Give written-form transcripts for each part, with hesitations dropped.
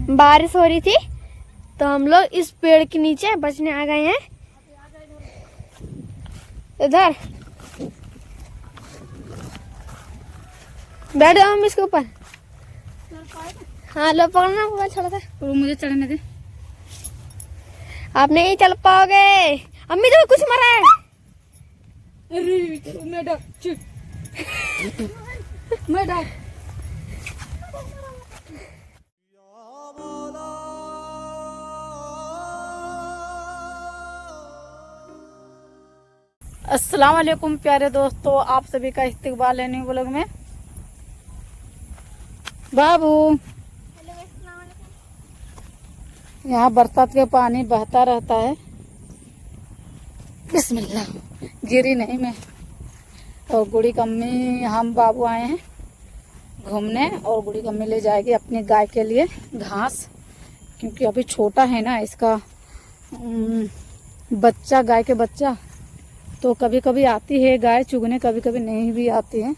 बारिश हो रही थी तो हम लोग इस पेड़ के नीचे बचने आ गए हैं। इधर बैठ जाओ हम इसके ऊपर। हाँ लो पकड़ना, मोबाइल छोड़ा था। मुझे चढ़ने दे। आप नहीं चल पाओगे। अम्मी तो कुछ मरा है। मैं डाक अस्सलाम वालेकुम प्यारे दोस्तों, आप सभी का इस्तकबाल है न्यू व्लॉग में। बाबू यहाँ बरसात के पानी बहता रहता है। बिस्मिल्लाह, गिरी नहीं मैं। और गुड़ी कम्मी हम बाबू आए हैं घूमने, और गुड़ी कम्मी ले जाएगी अपनी गाय के लिए घास, क्योंकि अभी छोटा है ना इसका बच्चा, गाय के बच्चा। तो कभी कभी आती है गाय चुगने, कभी कभी नहीं भी आती है।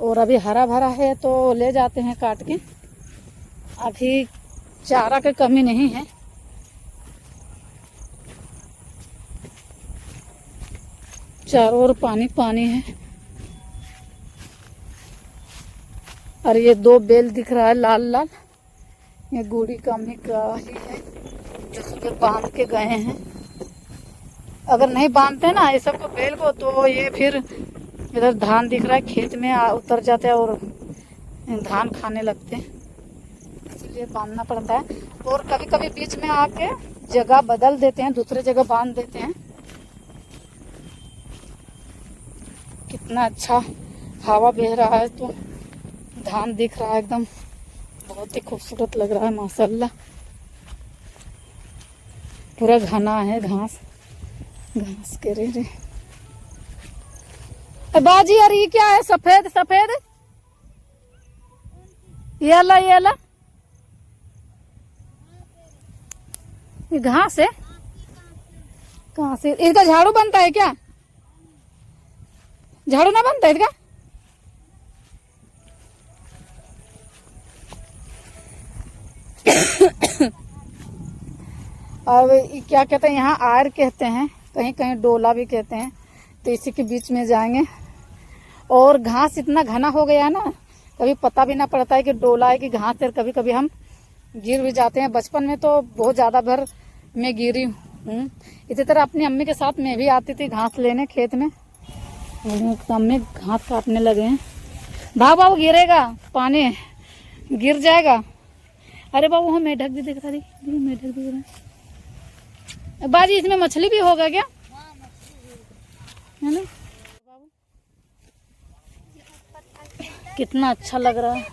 और अभी हरा भरा है तो ले जाते हैं काट के। अभी चारा की कमी नहीं है। चारों ओर पानी पानी है। और ये दो बेल दिख रहा है लाल लाल, ये गुड़ी कम्मी का ही है जो सुबह बांध के गए हैं। अगर नहीं बांधते ना ये सबको बेल को, तो ये फिर इधर धान दिख रहा है खेत में उतर जाते हैं और धान खाने लगते हैं, इसलिए बांधना पड़ता है। और कभी कभी बीच में आके जगह बदल देते हैं, दूसरे जगह बांध देते हैं। कितना अच्छा हवा बह रहा है तो धान दिख रहा है, एकदम बहुत ही खूबसूरत लग रहा है माशाल्लाह। पूरा घना है घास घास के रे। बाजी यार ये क्या है सफेद सफेद? ये ला ये घास है। कहाँ से इसका झाड़ू बनता है क्या? झाड़ू ना बनता है इसका? अब क्या कहते हैं, यहाँ आयर कहते हैं, कहीं कहीं डोला भी कहते हैं। तो इसी के बीच में जाएंगे। और घास इतना घना हो गया है ना, कभी पता भी ना पड़ता है कि डोला है कि घास है। कभी कभी हम गिर भी जाते हैं। बचपन में तो बहुत ज़्यादा भर मैं गिरी हूँ। इसी तरह अपनी अम्मी के साथ मैं भी आती थी घास लेने खेत में। अम्मी घास काटने लगे हैं। भाग बाबू, गिरेगा, पानी गिर जाएगा। अरे बाबू वहाँ मेढक भी दिख रहा है, मेढक दिख रहा है। बाजी इसमें मछली भी होगा क्या? है ना? कितना अच्छा लग रहा है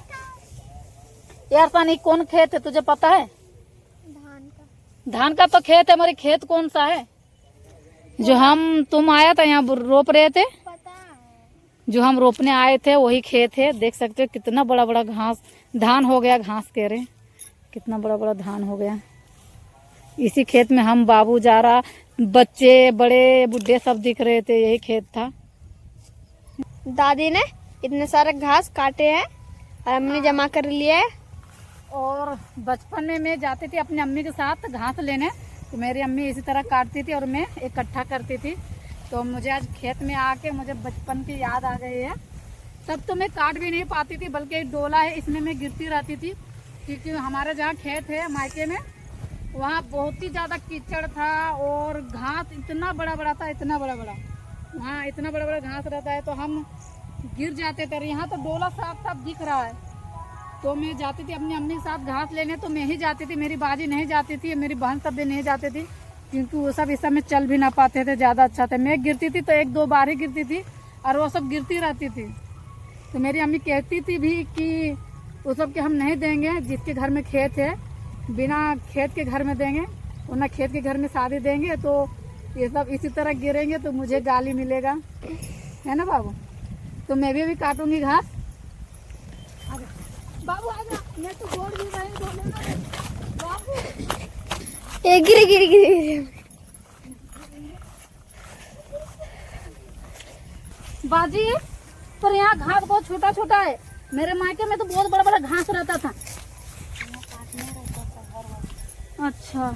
यार। पानी कौन खेत है तुझे पता है? धान का तो खेत है। हमारे खेत कौन सा है जो तुम आया था यहाँ रोप रहे थे? जो हम रोपने आए थे वही खेत है। देख सकते हो कितना बड़ा बड़ा घास धान हो गया। घास कह रहे कितना बड़ा बड़ा धान हो गया। इसी खेत में हम बाबू जा रहा, बच्चे बड़े बूढ़े सब दिख रहे थे। यही खेत था। दादी ने इतने सारे घास काटे हैं और हमने जमा कर लिए है। और बचपन में मैं जाती थी अपनी अम्मी के साथ घास लेने, तो मेरी अम्मी इसी तरह काटती थी और मैं इकट्ठा करती थी। तो मुझे आज खेत में आके मुझे बचपन की याद आ गई है। तब तो मैं काट भी नहीं पाती थी, बल्कि एक डोला है इसमें मैं गिरती रहती थी, क्योंकि हमारे जहाँ खेत है मायके में, वहाँ बहुत ही ज़्यादा कीचड़ था और घास इतना बड़ा बड़ा था, इतना बड़ा बड़ा। वहाँ इतना बड़ा बड़ा घास रहता है तो हम गिर जाते थे। यहाँ तो डोला साफ साफ दिख रहा है। तो मैं जाती थी अपनी अम्मी के साथ घास लेने, तो मैं ही जाती थी, मेरी बाजी नहीं जाती थी, मेरी बहन सब भी नहीं जाती थी, क्योंकि वो सब इस समय चल भी ना पाते थे, ज़्यादा अच्छा था। मैं गिरती थी तो एक दो बार ही गिरती थी और वो सब गिरती रहती थी। तो मेरी अम्मी कहती थी भी कि वो सब के हम नहीं देंगे, जिसके घर में खेत है बिना खेत के घर में देंगे, वरना खेत के घर में शादी देंगे। तो ये सब इसी तरह गिरेंगे तो मुझे गाली मिलेगा, है ना बाबू? तो मैं भी अभी काटूंगी घास। बाबू आजा, मैं तो बोल भी रही बाबू। गिरी बाजी, पर यहाँ घास बहुत छोटा छोटा है। मेरे मायके में तो बहुत बड़ा बड़ा घास रहता था। अच्छा,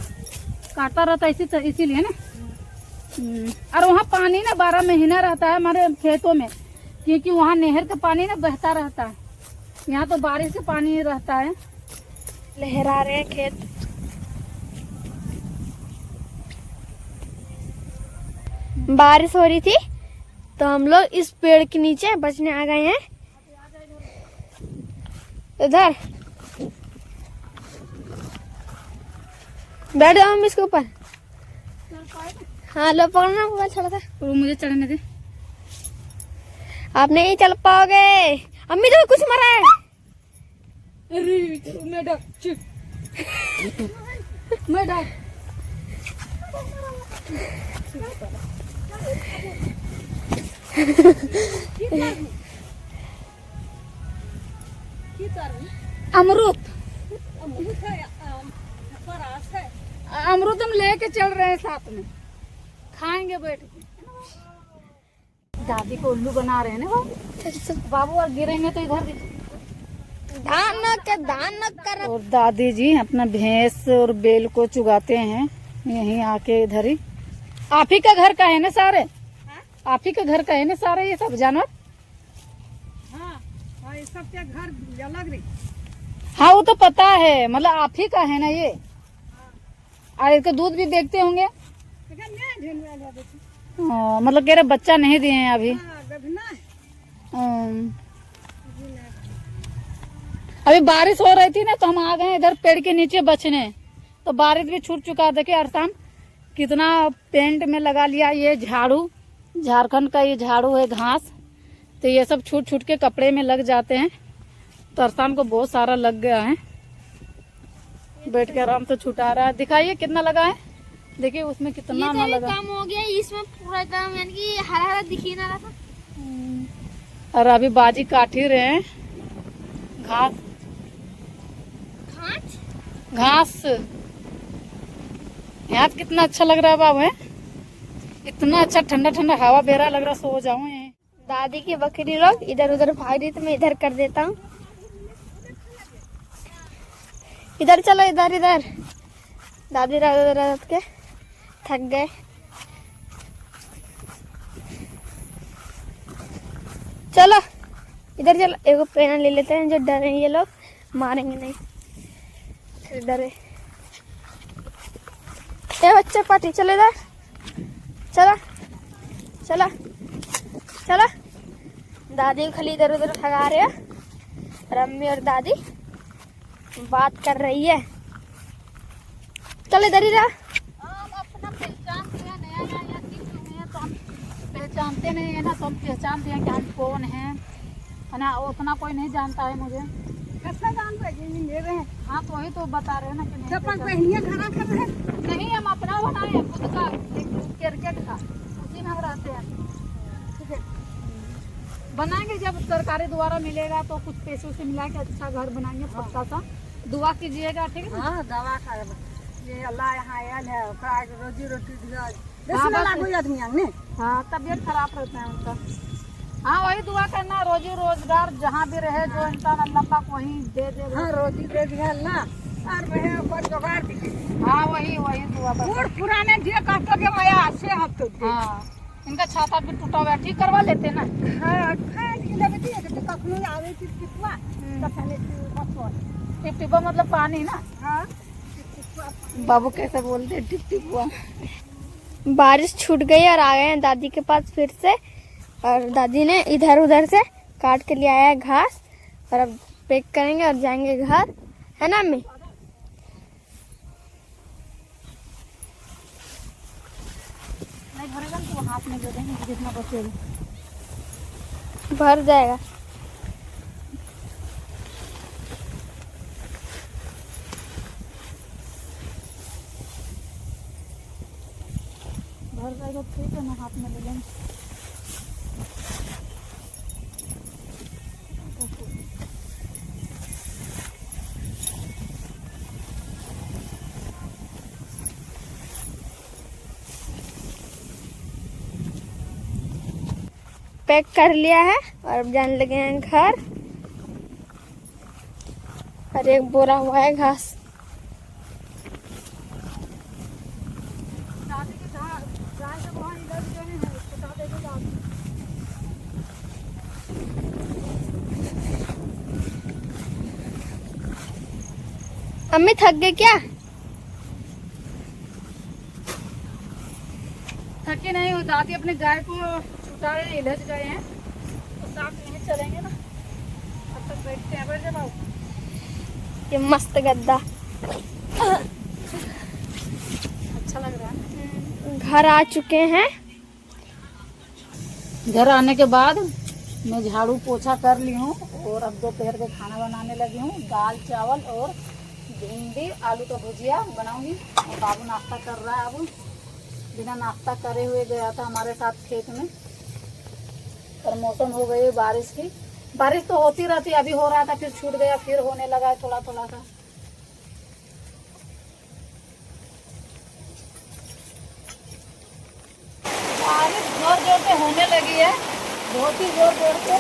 काटा रहता है इसीलिए ना। और वहाँ पानी ना 12 महीना रहता है हमारे खेतों में, क्योंकि वहाँ नहर का पानी ना बहता रहता है। यहाँ तो बारिश का पानी रहता है। लहरा रहे हैं खेत। बारिश हो रही थी तो हम लोग इस पेड़ के नीचे बचने आ गए हैं। इधर बैठ जाओ हम इसके ऊपर। हाँ लो पकड़ना, मोबाइल छोड़ा था। तो मुझे चढ़ने दे। आप नहीं चल पाओगे, अम्मी तो कुछ मरा है। मैं अमरूद हम लेके चल रहे हैं, साथ में खाएंगे बैठ के। दादी को उल्लू बना रहे हैं ना वो। बाबू और गिरेंगे तो इधर दान न कर। और दादी जी अपना भैंस और बैल को चुगाते हैं यहीं आके इधर ही। आप ही का घर का है ना सारे? आप ही का घर का है ना सारे ये सब जानवर? हाँ, ये सब क्या घर अलग नहीं। हाँ वो तो पता है, मतलब आप ही का है ना ये। और इसका दूध भी देखते होंगे। मतलब कह रहे बच्चा नहीं दिए हैं अभी। अभी बारिश हो रही थी ना तो हम आ गए इधर पेड़ के नीचे बचने, तो बारिश भी छूट चुका। देखिए अरसान कितना पेंट में लगा लिया ये झाड़ू, झारखंड का ये झाड़ू है घास, तो ये सब छूट छूट के कपड़े में लग जाते हैं। तो अरसान को बहुत सारा लग गया है, बैठ के आराम से छुटा रहा है। दिखाइए कितना लगा है, देखिए उसमें कितना ना लगा। काम हो गया इसमें पूरा एकदम, यानी कि हरा हरा दिख ही ना रहा था। और अभी बाजी काट ही रहे हैं घास घास। यहाँ कितना अच्छा लग रहा है बाबू, है इतना अच्छा ठंडा ठंडा हवा बह रहा, लग रहा सो जाऊं यहीं। दादी की बकरी लोग इधर उधर भाग रही तो मैं इधर कर देता हूँ। इधर चलो, इधर इधर। दादी रात के थक गए। चलो इधर चलो, एगो पेना ले लेते हैं, जो डरे ये लोग मारेंगे नहीं, फिर डरे। ए बच्चे पार्टी, चलो इधर, चलो चलो चलो। दादी को खाली इधर उधर भगा रहे हैं और अम्मी और दादी बात कर रही है। चलो इधर ही रहा। अपना पहचानते हैं, नया नया सीख रहे हैं तो हम पहचानते नहीं है ना, तो हम पहचानते हैं कि हम कौन है ना। उतना कोई नहीं जानता है मुझे। कैसा जानते हैं? हाँ तो वही तो बता रहे हैं ना कि नहीं। खाना खा रहे हैं? नहीं, हम अपना बनाए हैं खुद का, क्रिकेट का, उसी में हम रहते हैं। ठीक है, बनाएंगे जब सरकारी द्वारा मिलेगा तो कुछ पैसों से मिला के अच्छा घर बनाएंगे पक्का सा। दुआ कीजिएगा, ठीक है? हाँ दवा खा ये अल्लाह यहाँ आयल है, रोजी रोटी आदमी। हाँ तबीयत खराब रहता है उनका। हाँ वही दुआ करना, रोजी रोजगार जहाँ भी रहे जो इंसान अल्लाह पाक वही दे दे। हाँ रोजी दे दिया अल्लाह, और रहे ऊपर जुगाड़ दिखे। हाँ वही दुआ कर। पुराने जे काटो के माया से हम तो। हाँ इनका छाता भी टूटा हुआ है, ठीक करवा लेते ना। हाँ टिप टिपा मतलब पानी ना। हाँ बाबू कैसे बोलते हैं टिप टिप हुआ। बारिश छूट गई और आ गए हैं दादी के पास फिर से, और दादी ने इधर उधर से काट के लिया है घास, और अब पैक करेंगे और जाएंगे घर, है ना अम्मी? नहीं भरेगा तो हाथ में दे देंगे जितना बचेगा। भर जाएगा। भर जाएगा ठीक है ना, हाथ में ले लेंगे। पैक कर लिया है और अब जाने लगे हैं घर। और एक बोरा हुआ है घास। अम्मी थक गए क्या? थकी नहीं हो, दादी अपने गाय को छुटा रहे, इलझ गए हैं तो साथ नहीं चलेंगे ना, अब तक बैठते हैं। बैठ जा बाबू। ये मस्त गद्दा। अच्छा लग रहा है। घर आ चुके हैं। घर आने के बाद मैं झाड़ू पोछा कर ली हूँ और अब दोपहर के खाना बनाने लगी हूँ। दाल चावल और भिंडी आलू का भुजिया बनाऊंगी। और बाबू नाश्ता कर रहा है। अब बिना नाश्ता करे हुए गया था हमारे साथ खेत में, और मौसम हो गई बारिश की। बारिश तो होती रहती, अभी हो रहा था फिर छूट गया, फिर होने लगा है थोड़ा थोड़ा सा। बारिश जोर जोर से होने लगी है, बहुत ही जोर जोर से।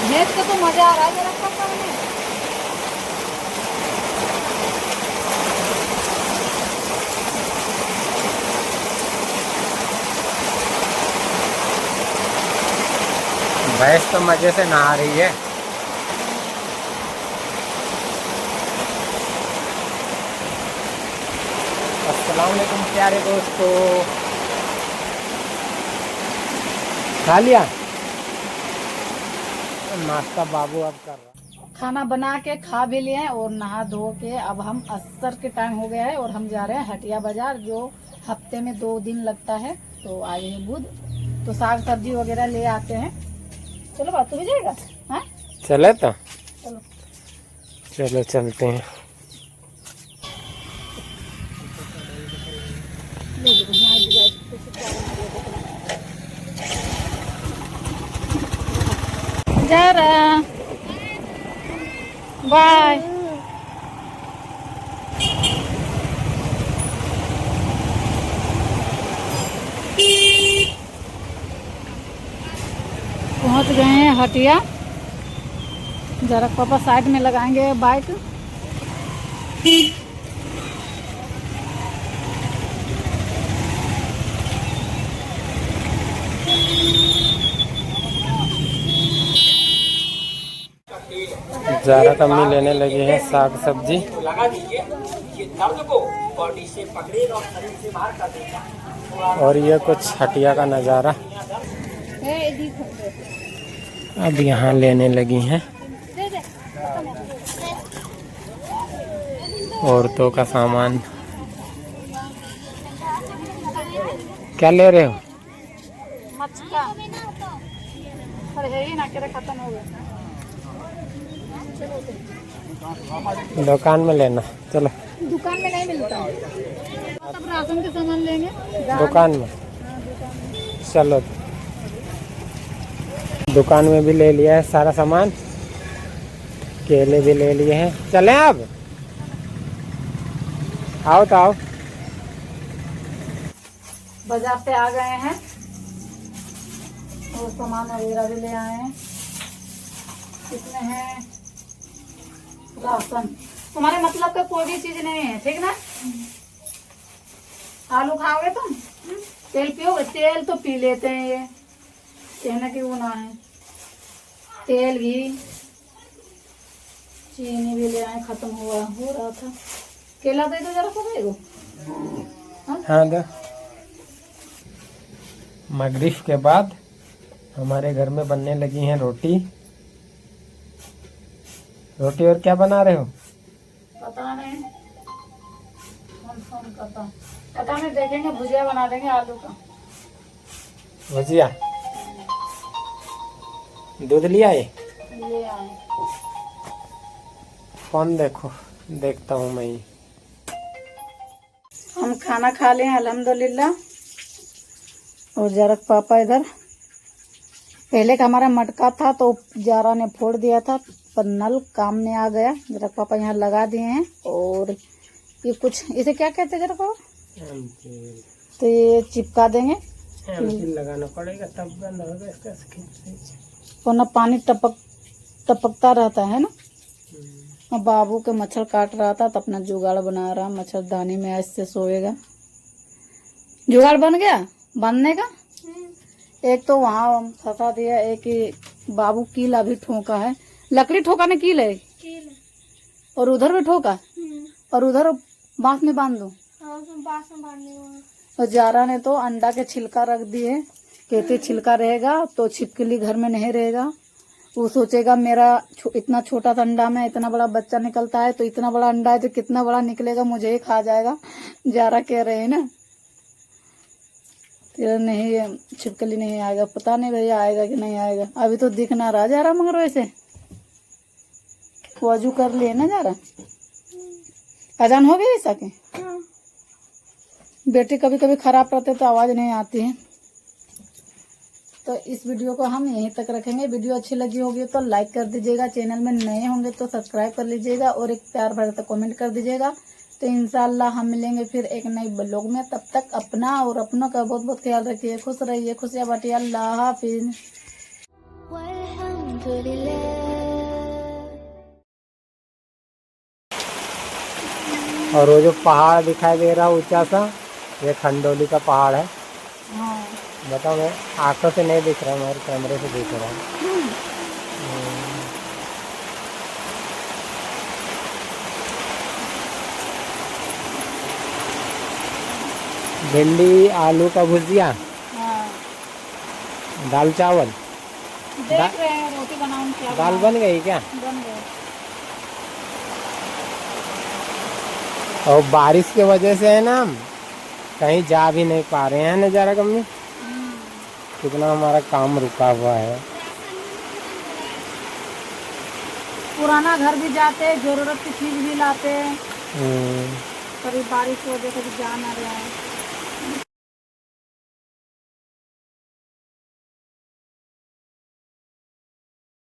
भैंस को तो मजा आ रहा है मेरा पापा में। भैंस तो मजे से नहा रही है। अस्सलाम वालेकुम प्यारे दोस्तों, खा लिया नाश्ता? बाबू अब कर रहा। खाना बना के खा भी लिए और नहा धो के अब हम असर के टाइम हो गया है और हम जा रहे हैं हटिया बाजार, जो हफ्ते में 2 दिन लगता है। तो आज है बुध, तो साग सब्जी वगैरह ले आते हैं। चलो बात, तू भी जाएगा? हाँ चले तो चलो। चलो चलते हैं। जा रहा, बाय। पहुंच गए हैं हटिया। जरा पापा साइड में लगाएंगे बाइक। ज़रा कमी लेने लगे हैं साग सब्जी। और ये कुछ हटिया का नज़ारा अब यहाँ लेने लगी हैं। औरतों का सामान क्या ले रहे हो? मछला है ना, खत्म हो गया। दुकान में लेना, चलो। दुकान में नहीं मिलता है, सब राशन के सामान लेंगे दुकान में। चलो, दुकान में भी ले लिया है सारा सामान, केले भी ले लिए हैं। चलें अब? आओ तो आओ। बाजार पे आ गए हैं और सामान वगैरह भी ले आए हैं। इसमें है राशन। तुम्हारे मतलब का कोई भी चीज नहीं है, ठीक ना? आलू खाओगे तुम? तेल पियोगे? तेल तो पी लेते हैं, ये कहना कि वो ना है। तेल भी, चीनी भी ले आए, खत्म हो रहा था। केला दे दो जरा को। हाँ दो। मगरिब के बाद हमारे घर में बनने लगी हैं रोटी। रोटी और क्या बना रहे हो? पता नहीं, पता नहीं, देखेंगे। भुजिया बना देंगे आलू का। भुजिया। दूध लिया ये? ले आए। कौन? देखो, देखता हूँ मैं। हम खाना खा लिए अल्हम्दुलिल्लाह। और जरक पापा इधर, पहले का हमारा मटका था तो जारा ने फोड़ दिया था, पर नल काम में आ गया। जरक पापा यहाँ लगा दिए हैं। और ये कुछ, इसे क्या कहते हैं जरक पापा? तो ये चिपका देंगे, लगाना पड़ेगा तब बंद होगा इसका। वरना पानी टपकता रहता है ना। और बाबू के मच्छर काट रहा था तो अपना जुगाड़ बना रहा, मच्छरदानी में ऐसे सोएगा। जुगाड़ बन गया बनने का। एक तो वहाँ फंसा दिया, एक ही बाबू कील अभी ठोका है, लकड़ी ठोका ने कील है, और उधर भी ठोका, और उधर बांस में बांध दो। और जारा ने तो अंडा के छिलका रख दिए, कहते छिलका रहेगा तो छिपकली घर में नहीं रहेगा। वो सोचेगा मेरा इतना छोटा सा अंडा में इतना बड़ा बच्चा निकलता है, तो इतना बड़ा अंडा है तो कितना बड़ा निकलेगा, मुझे ही खा जाएगा। जारा कह रहे हैं ना, तेरा नहीं छिपकली नहीं आएगा, पता नहीं भैया आएगा कि नहीं आएगा, अभी तो दिख ना रहा जा रहा। मगर वैसे वजू कर लिए ना जा रहा, अजान हो गई ऐसा के बेटी कभी कभी खराब रहते तो आवाज नहीं आती है। तो इस वीडियो को हम यहीं तक रखेंगे। वीडियो अच्छी लगी होगी तो लाइक कर दीजिएगा, चैनल में नए होंगे तो सब्सक्राइब कर लीजिएगा, और एक प्यार भरा सा कमेंट कर दीजिएगा। तो इंशाल्लाह हम मिलेंगे फिर एक नई ब्लॉग में। तब तक अपना और अपनों का बहुत बहुत ख्याल रखिए, खुश रहिए, खुशियाँ बांटिए। अल्लाह हाफिज। और वो जो पहाड़ दिखाई दे रहा है ऊंचा सा, ये खंडोली का पहाड़ है। हाँ, बताओ, मैं आंखों से नहीं दिख रहा, मेरे कैमरे से दिख रहा है। भिंडी आलू का भुजिया, हाँ। दाल चावल। देख रहे हैं रोटी बनाऊं क्या? दाल बन गई क्या? बन गई। और बारिश की वजह से है ना, हम कहीं जा भी नहीं पा रहे हैं नजारा कम्मी, कितना हमारा काम रुका हुआ है। पुराना घर भी जाते, जरूरत की चीज भी लाते, हम्म। कभी बारिश की वजह से भी जा ना रहा है।